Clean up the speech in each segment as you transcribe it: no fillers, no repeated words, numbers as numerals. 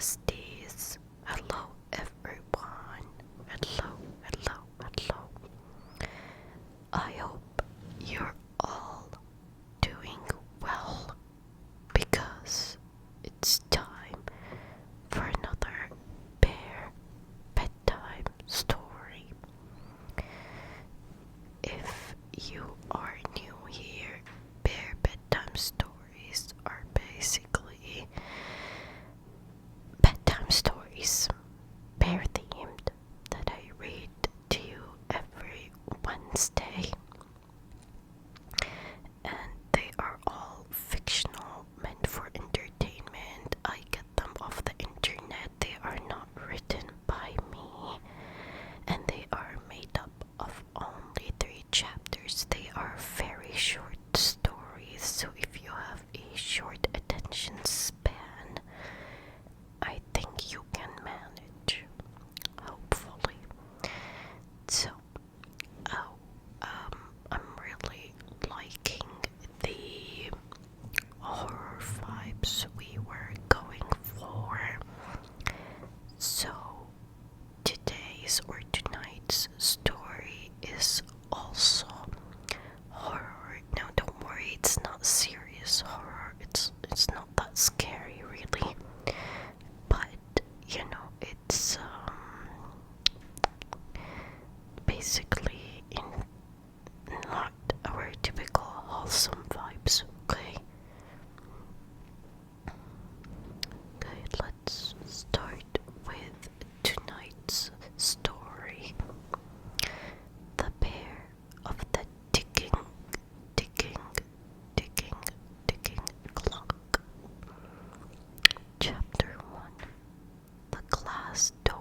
besties. Hello everyone. Hello. I hope you're all doing well because it's time for another bear bedtime story. If you are new here, bear bedtime stories are basically bedtime stories, bear themed, that I read to you every Wednesday. And they are all fictional, meant for entertainment. I get them off the internet. They are not written by me, and they are made up of only 3 chapters. They are very short stories, so if you have a short attention span, I think you can manage, hopefully. So, I'm really liking the horror vibes we were going for. So, tonight's story is also horror. Now, don't worry, it's not serious horror. It's not that scary, really. But it's basically in not our typical wholesome vibes. Okay. Okay, let's start with tonight's story. The Bear of the Ticking Clock. Chapter 1. The Glass Dome.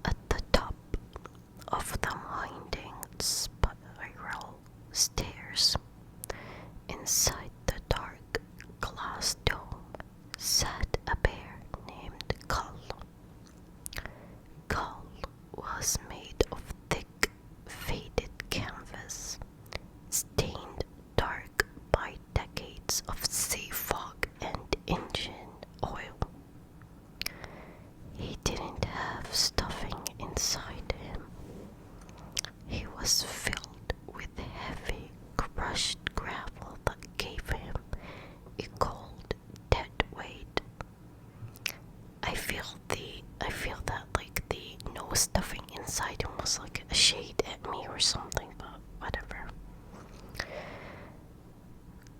At the top of the winding spiral stairs, inside the dark glass dome, sat a bear named Gull. Gull was made of thick, faded canvas, stained dark by decades of sea fog and engine oil. He didn't have stuffing inside him. He was filled with heavy, crushed gravel that gave him a cold, dead weight. I feel that like the no stuffing inside him was like a shade at me or something, but whatever.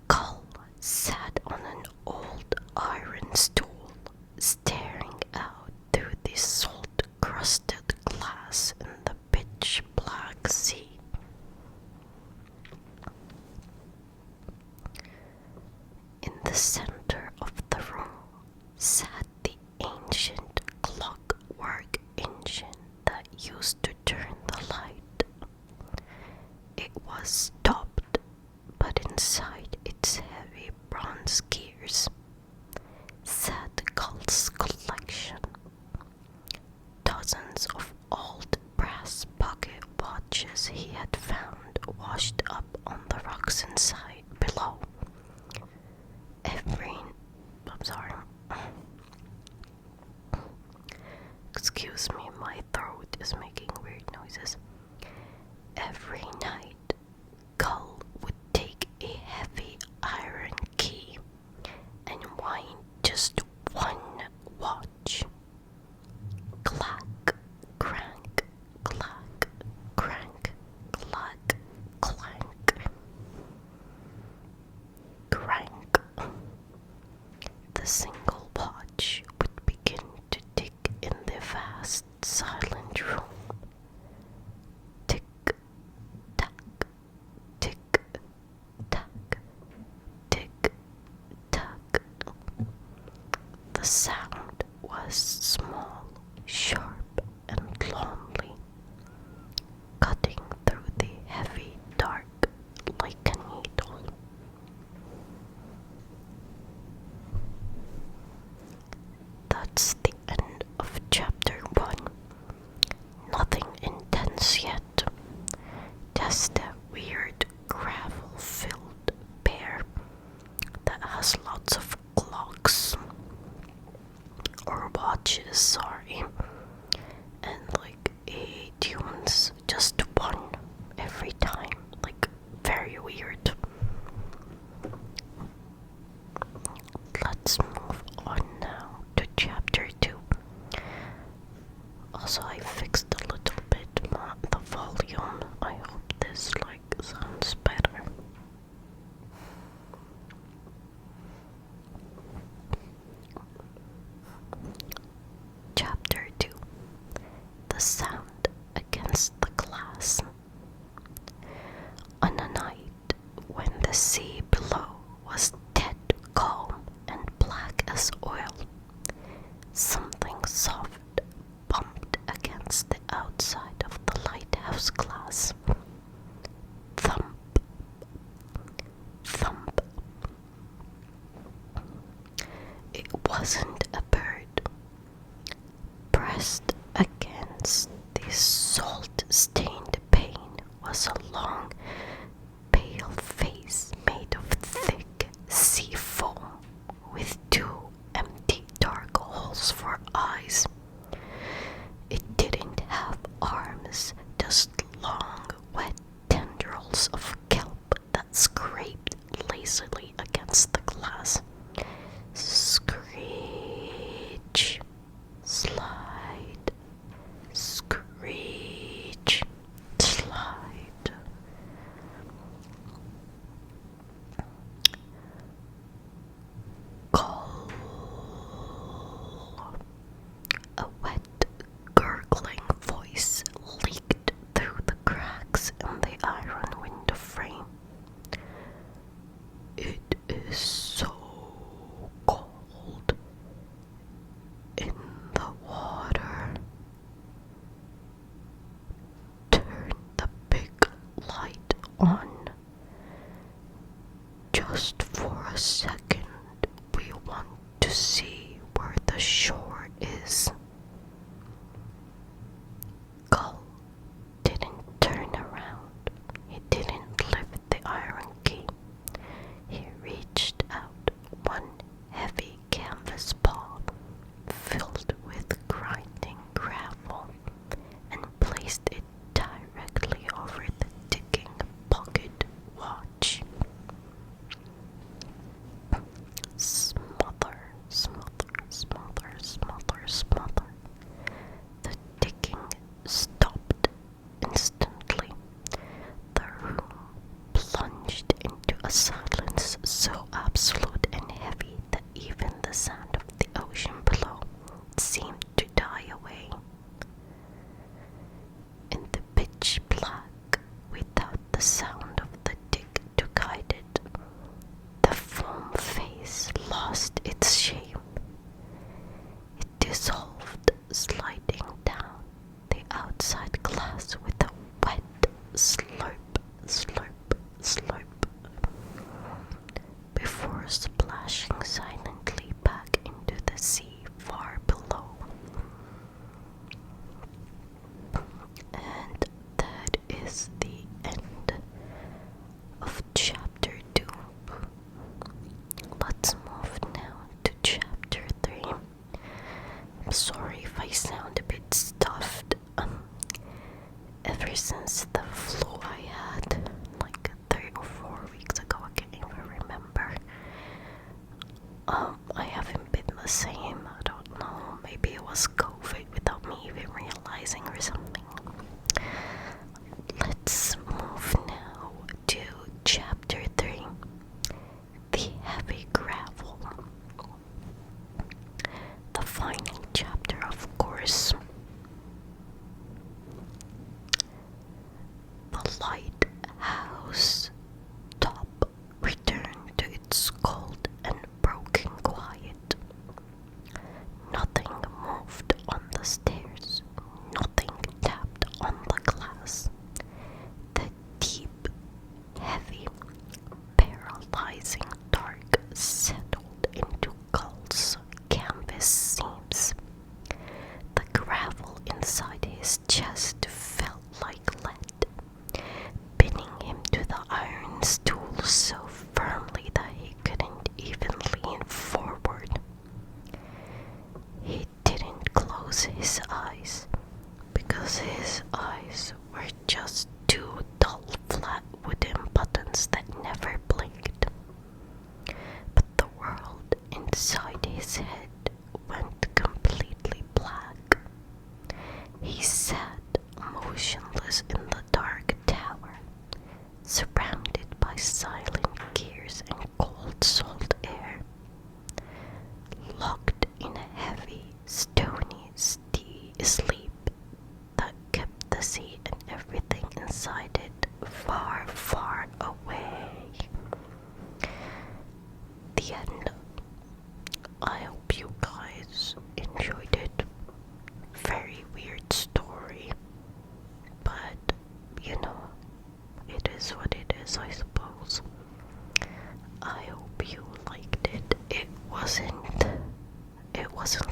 Gull sat on an old iron stool, staring out through the salt-crusted glass in the pitch-black sea. In the center of the room sat the ancient clockwork engine that used to turn the light. It was stopped, but inside its heavy bronze gears sat Gull's collection. Dozens of old brass pocket watches he had found washed up on the rocks inside below. I'm sorry. Excuse me, my throat is making weird noises. Every night, Gull would take a heavy iron key and wind just one watch. Clack, crank, clack, crank, clack, clank. The sea below was dead calm and black as oil. Something soft bumped against the outside of the lighthouse glass. Thump, thump. It wasn't a bird. Pressed against the salt-stained pane was a long, pale face made of thick sea foam with two empty dark holes for eyes. It didn't have arms, just long, wet tendrils of kelp that scraped lazily against the glass. Screech, slide, screech, slide. Call. A wet, gurgling voice leaked through the cracks in the iron window frame. It is so cold in the water. Turn the big light on. Just for a second, we want to see where the shore is. Gull didn't turn around. He didn't lift the iron key. He reached out one heavy canvas paw filled with grinding gravel and placed it directly over the ticking pocket watch. Smother, smother, smother, smother, smother. The ticking stopped instantly. The room plunged into a silence so absolute and heavy that even the sound of the ocean below seemed to die away. In the pitch black, without the sound of the tick to guide it, the foam face lost its shape. It dissolved, sliding down the outside glass with a wet slurp, slurp, slurp, before splashing silently back into the sea far below. And that is the end of chapter 2. Let's move now to chapter 3. I'm sorry if I sound a bit stuffed. Ever since the flu I had like 3 or 4 weeks ago, I can't even remember. I haven't been the same. I don't know. Maybe it was COVID without me even realizing or something. Let's move now to chapter 3. The heavy gravel. The final chapter, of course. The lighthouse top returned to its cold and broken quiet. Nothing moved on the stairs. Nothing tapped on the glass. The deep, heavy, paralyzing dark settled into Gull's canvas seams. The gravel inside his chest felt like lead, pinning him to the iron stool so firmly that he couldn't even lean forward. He didn't close his eyes, because his eyes were just two dull flat wooden buttons that never blinked. But the world inside his head went completely black. He sat motionless in the dark tower, surrounded by silent gears and cold salt air, locked in a heavy, stony sleep that kept the sea and everything inside it far, far away. the end, I hope you guys enjoyed it. Very weird story, but you know, it is what it is, I suppose. I hope you liked it. It wasn't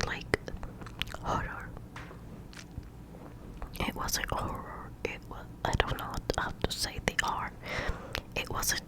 like horror. It wasn't horror. I don't know how to say the R. It wasn't